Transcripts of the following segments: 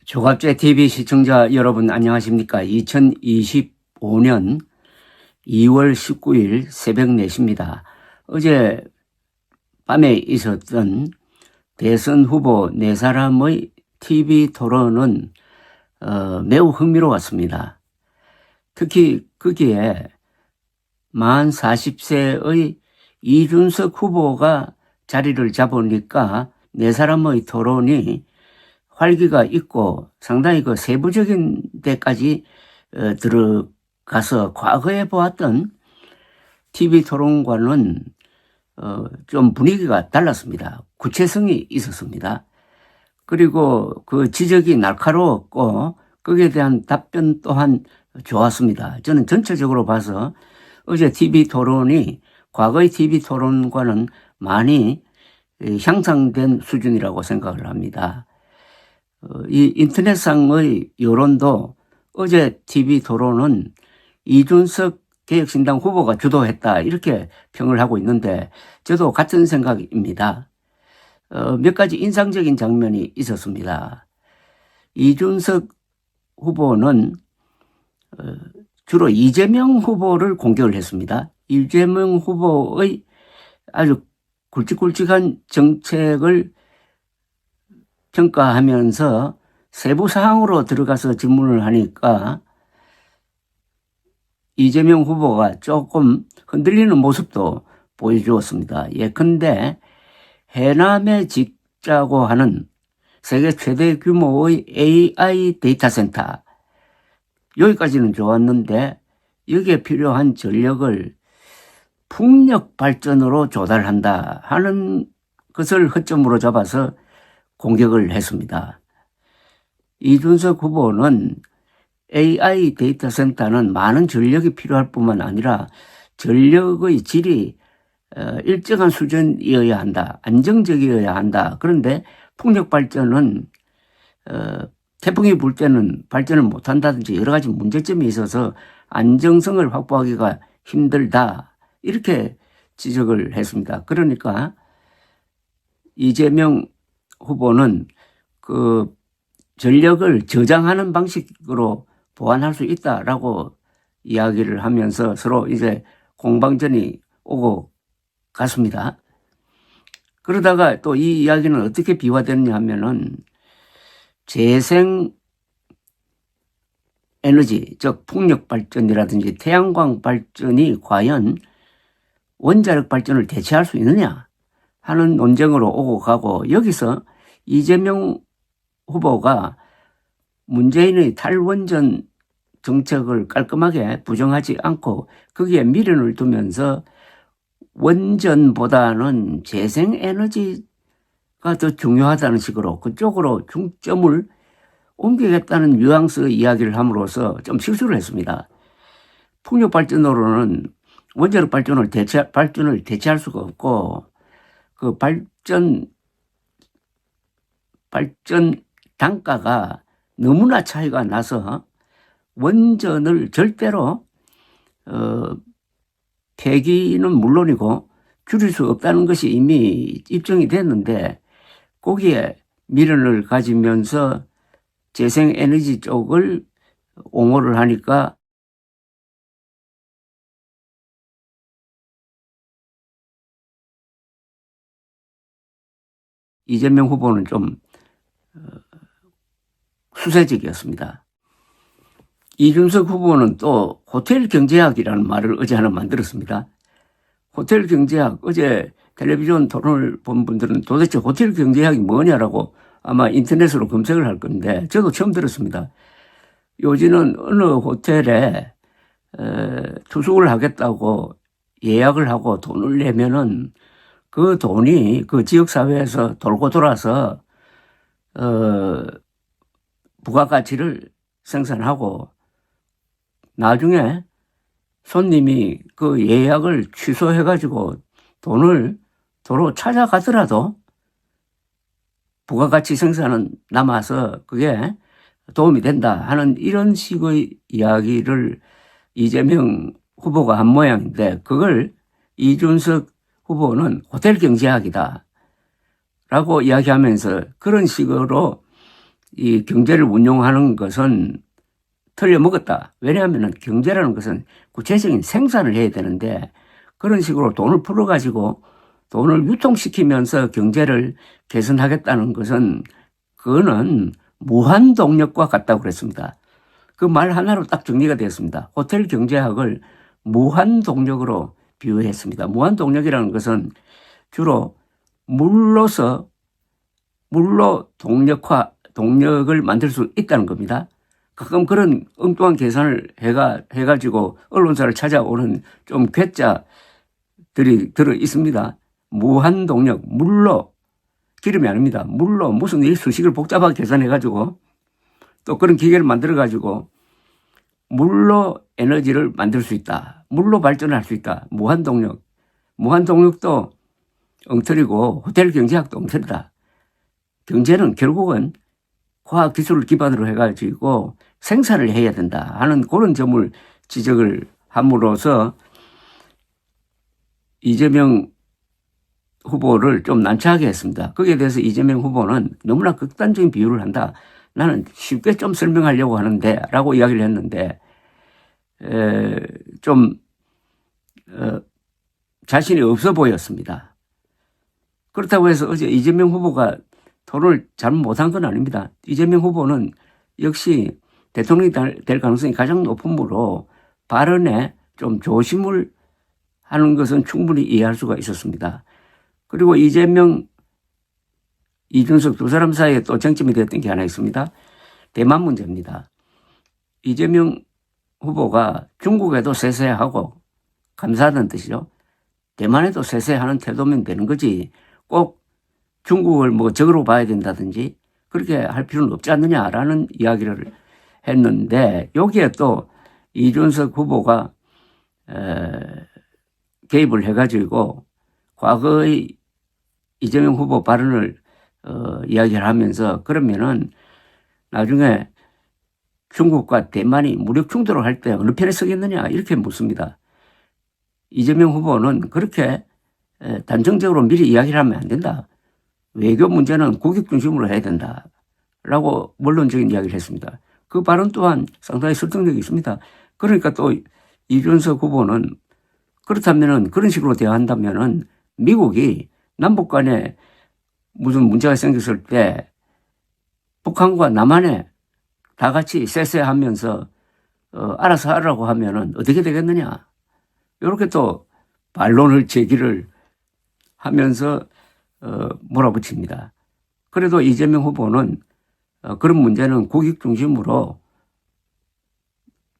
조갑제 TV 시청자 여러분 안녕하십니까? 2025년 2월 19일 새벽 4시입니다. 어제 밤에 있었던 대선 후보 4사람의 TV 토론은 매우 흥미로웠습니다. 특히 거기에 만 40세의 이준석 후보가 자리를 잡으니까 4사람의 토론이 활기가 있고 상당히 그 세부적인 데까지 들어가서 과거에 보았던 TV 토론과는 좀 분위기가 달랐습니다. 구체성이 있었습니다. 그리고 그 지적이 날카로웠고 거기에 대한 답변 또한 좋았습니다. 저는 전체적으로 봐서 어제 TV 토론이 과거의 TV 토론과는 많이 향상된 수준이라고 생각을 합니다. 이 인터넷상의 여론도 어제 TV 토론은 이준석 개혁신당 후보가 주도했다 이렇게 평을 하고 있는데 저도 같은 생각입니다. 몇 가지 인상적인 장면이 있었습니다. 이준석 후보는 주로 이재명 후보를 공격을 했습니다. 이재명 후보의 아주 굵직굵직한 정책을 평가하면서 세부 사항으로 들어가서 질문을 하니까 이재명 후보가 조금 흔들리는 모습도 보여주었습니다. 예컨대 해남에 짓자고 하는 세계 최대 규모의 AI 데이터 센터 여기까지는 좋았는데 여기에 필요한 전력을 풍력 발전으로 조달한다 하는 것을 허점으로 잡아서 공격을 했습니다. 이준석 후보는 AI 데이터 센터는 많은 전력이 필요할 뿐만 아니라 전력의 질이 일정한 수준이어야 한다. 안정적이어야 한다. 그런데 풍력 발전은 태풍이 불 때는 발전을 못한다든지 여러 가지 문제점이 있어서 안정성을 확보하기가 힘들다. 이렇게 지적을 했습니다. 그러니까 이재명 후보는 그 전력을 저장하는 방식으로 보완할 수 있다라고 이야기를 하면서 서로 이제 공방전이 오고 갔습니다. 그러다가 또 이 이야기는 어떻게 비화되느냐 하면은 재생 에너지, 즉 풍력 발전이라든지 태양광 발전이 과연 원자력 발전을 대체할 수 있느냐 하는 논쟁으로 오고 가고 여기서 이재명 후보가 문재인의 탈원전 정책을 깔끔하게 부정하지 않고 거기에 미련을 두면서 원전보다는 재생에너지가 더 중요하다는 식으로 그쪽으로 중점을 옮기겠다는 뉘앙스의 이야기를 함으로써 좀 실수를 했습니다. 풍력 발전으로는 원자력 발전을 대체할 수가 없고 그 발전 단가가 너무나 차이가 나서 원전을 절대로 폐기는 물론이고 줄일 수 없다는 것이 이미 입증이 됐는데 거기에 미련을 가지면서 재생에너지 쪽을 옹호를 하니까 이재명 후보는 좀 수세적이었습니다. 이준석 후보는 또 호텔 경제학이라는 말을 어제 하나 만들었습니다. 호텔 경제학, 어제 텔레비전 토론을 본 분들은 도대체 호텔 경제학이 뭐냐라고 아마 인터넷으로 검색을 할 건데 저도 처음 들었습니다. 요즘은 어느 호텔에 투숙을 하겠다고 예약을 하고 돈을 내면은 그 돈이 그 지역사회에서 돌고 돌아서 부가가치를 생산하고 나중에 손님이 그 예약을 취소해가지고 돈을 도로 찾아가더라도 부가가치 생산은 남아서 그게 도움이 된다 하는 이런 식의 이야기를 이재명 후보가 한 모양인데 그걸 이준석 후보는 호텔 경제학이다 라고 이야기하면서 그런 식으로 이 경제를 운용하는 것은 틀려먹었다. 왜냐하면 경제라는 것은 구체적인 생산을 해야 되는데 그런 식으로 돈을 풀어가지고 돈을 유통시키면서 경제를 개선하겠다는 것은 그거는 무한 동력과 같다고 그랬습니다. 그 말 하나로 딱 정리가 되었습니다. 호텔 경제학을 무한 동력으로 비유했습니다. 무한 동력이라는 것은 주로 물로 동력을 만들 수 있다는 겁니다. 가끔 그런 엉뚱한 계산을 해가지고 언론사를 찾아오는 좀 괴짜들이 들어 있습니다. 무한 동력, 물로, 기름이 아닙니다. 물로 무슨 일 수식을 복잡하게 계산해가지고 또 그런 기계를 만들어가지고 물로 에너지를 만들 수 있다. 물로 발전할 수 있다. 무한 동력. 무한 동력도 엉터리고 호텔 경제학도 엉터리다. 경제는 결국은 과학 기술을 기반으로 해가지고 생산을 해야 된다 하는 그런 점을 지적을 함으로써 이재명 후보를 좀 난처하게 했습니다. 거기에 대해서 이재명 후보는 너무나 극단적인 비유를 한다. 나는 쉽게 좀 설명하려고 하는데 라고 이야기를 했는데 자신이 없어 보였습니다. 그렇다고 해서 어제 이재명 후보가 토론을 잘못 못한 건 아닙니다. 이재명 후보는 역시 대통령이 될 가능성이 가장 높으므로 발언에 좀 조심을 하는 것은 충분히 이해할 수가 있었습니다. 그리고 이재명, 이준석 두 사람 사이에 또 쟁점이 되었던 게 하나 있습니다. 대만 문제입니다. 이재명 후보가 중국에도 세세하고 감사하다는 뜻이죠. 대만에도 세세하는 태도면 되는 거지 꼭 중국을 뭐 적으로 봐야 된다든지 그렇게 할 필요는 없지 않느냐라는 이야기를 했는데 여기에 또 이준석 후보가 개입을 해가지고 과거의 이재명 후보 발언을 이야기를 하면서 그러면은 나중에 중국과 대만이 무력 충돌을 할 때 어느 편에 서겠느냐 이렇게 묻습니다. 이재명 후보는 그렇게 단정적으로 미리 이야기를 하면 안 된다. 외교 문제는 국익 중심으로 해야 된다라고 원론적인 이야기를 했습니다. 그 발언 또한 상당히 설득력이 있습니다. 그러니까 또 이준석 후보는 그렇다면은 그런 식으로 대화한다면은 미국이 남북 간에 무슨 문제가 생겼을 때 북한과 남한에 다 같이 쎄쎄하면서 알아서 하라고 하면은 어떻게 되겠느냐. 이렇게 또 반론을 제기를 하면서 몰아붙입니다. 그래도 이재명 후보는 그런 문제는 국익 중심으로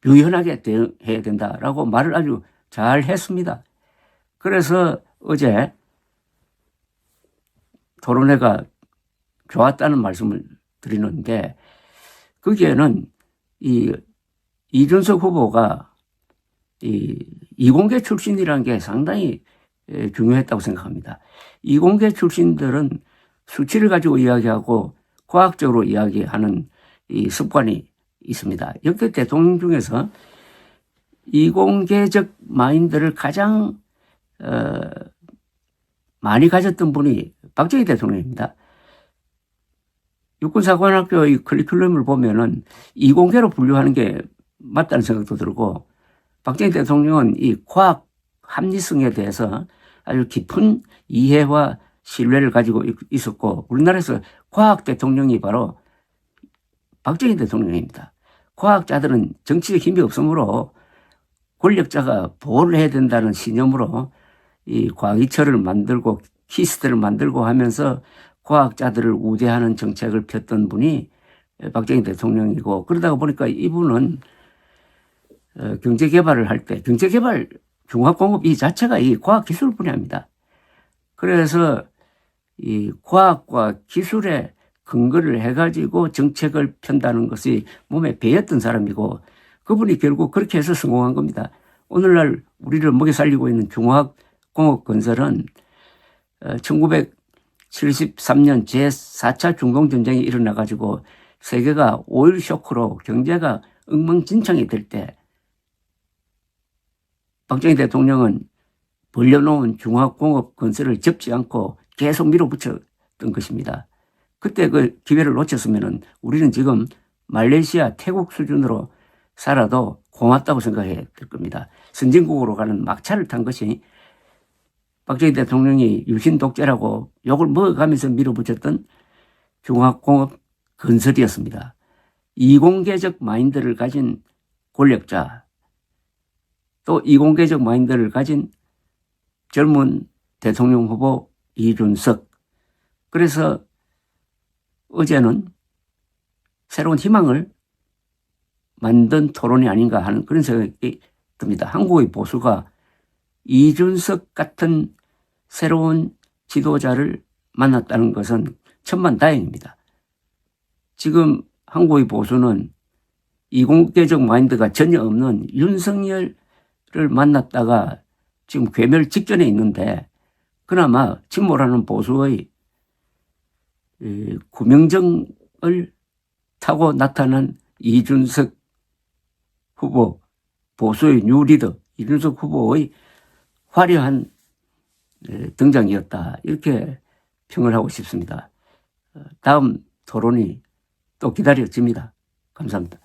유연하게 대응해야 된다라고 말을 아주 잘 했습니다. 그래서 어제 토론회가 좋았다는 말씀을 드리는데 거기에는 이준석 후보가 이공계 출신이라는 게 상당히 중요했다고 생각합니다. 이공계 출신들은 수치를 가지고 이야기하고 과학적으로 이야기하는 이 습관이 있습니다. 역대 대통령 중에서 이공계적 마인드를 가장 많이 가졌던 분이 박정희 대통령입니다. 육군사관학교의 커리큘럼을 보면은 이공계로 분류하는 게 맞다는 생각도 들고 박정희 대통령은 이 과학 합리성에 대해서 아주 깊은 이해와 신뢰를 가지고 있었고 우리나라에서 과학 대통령이 바로 박정희 대통령입니다. 과학자들은 정치적 힘이 없으므로 권력자가 보호를 해야 된다는 신념으로 이 과기처를 만들고 키스트를 만들고 하면서 과학자들을 우대하는 정책을 폈던 분이 박정희 대통령이고 그러다가 보니까 이분은 경제개발을 할 때 경제개발 종합공업 이 자체가 이 과학기술 분야입니다. 그래서 이 과학과 기술에 근거를 해가지고 정책을 편다는 것이 몸에 배였던 사람이고 그분이 결국 그렇게 해서 성공한 겁니다. 오늘날 우리를 먹여 살리고 있는 중화공업건설은 1973년 제4차 중동전쟁이 일어나가지고 세계가 오일 쇼크로 경제가 엉망진창이 될 때 박정희 대통령은 벌려놓은 중화공업건설을 접지 않고 계속 밀어붙였던 것입니다. 그때 그 기회를 놓쳤으면은 우리는 지금 말레이시아, 태국 수준으로 살아도 고맙다고 생각해야 될 겁니다. 선진국으로 가는 막차를 탄 것이 박정희 대통령이 유신 독재라고 욕을 먹어가면서 밀어붙였던 중화공업 건설이었습니다. 이공계적 마인드를 가진 권력자, 또 이공계적 마인드를 가진 젊은 대통령 후보 이준석. 그래서 어제는 새로운 희망을 만든 토론이 아닌가 하는 그런 생각이 듭니다. 한국의 보수가 이준석 같은 새로운 지도자를 만났다는 것은 천만다행입니다. 지금 한국의 보수는 이공계적 마인드가 전혀 없는 윤석열을 만났다가 지금 괴멸 직전에 있는데, 그나마 침몰하는 보수의 구명정을 타고 나타난 이준석 후보, 보수의 뉴 리더 이준석 후보의 화려한 등장이었다, 이렇게 평을 하고 싶습니다. 다음 토론이 또 기다려집니다. 감사합니다.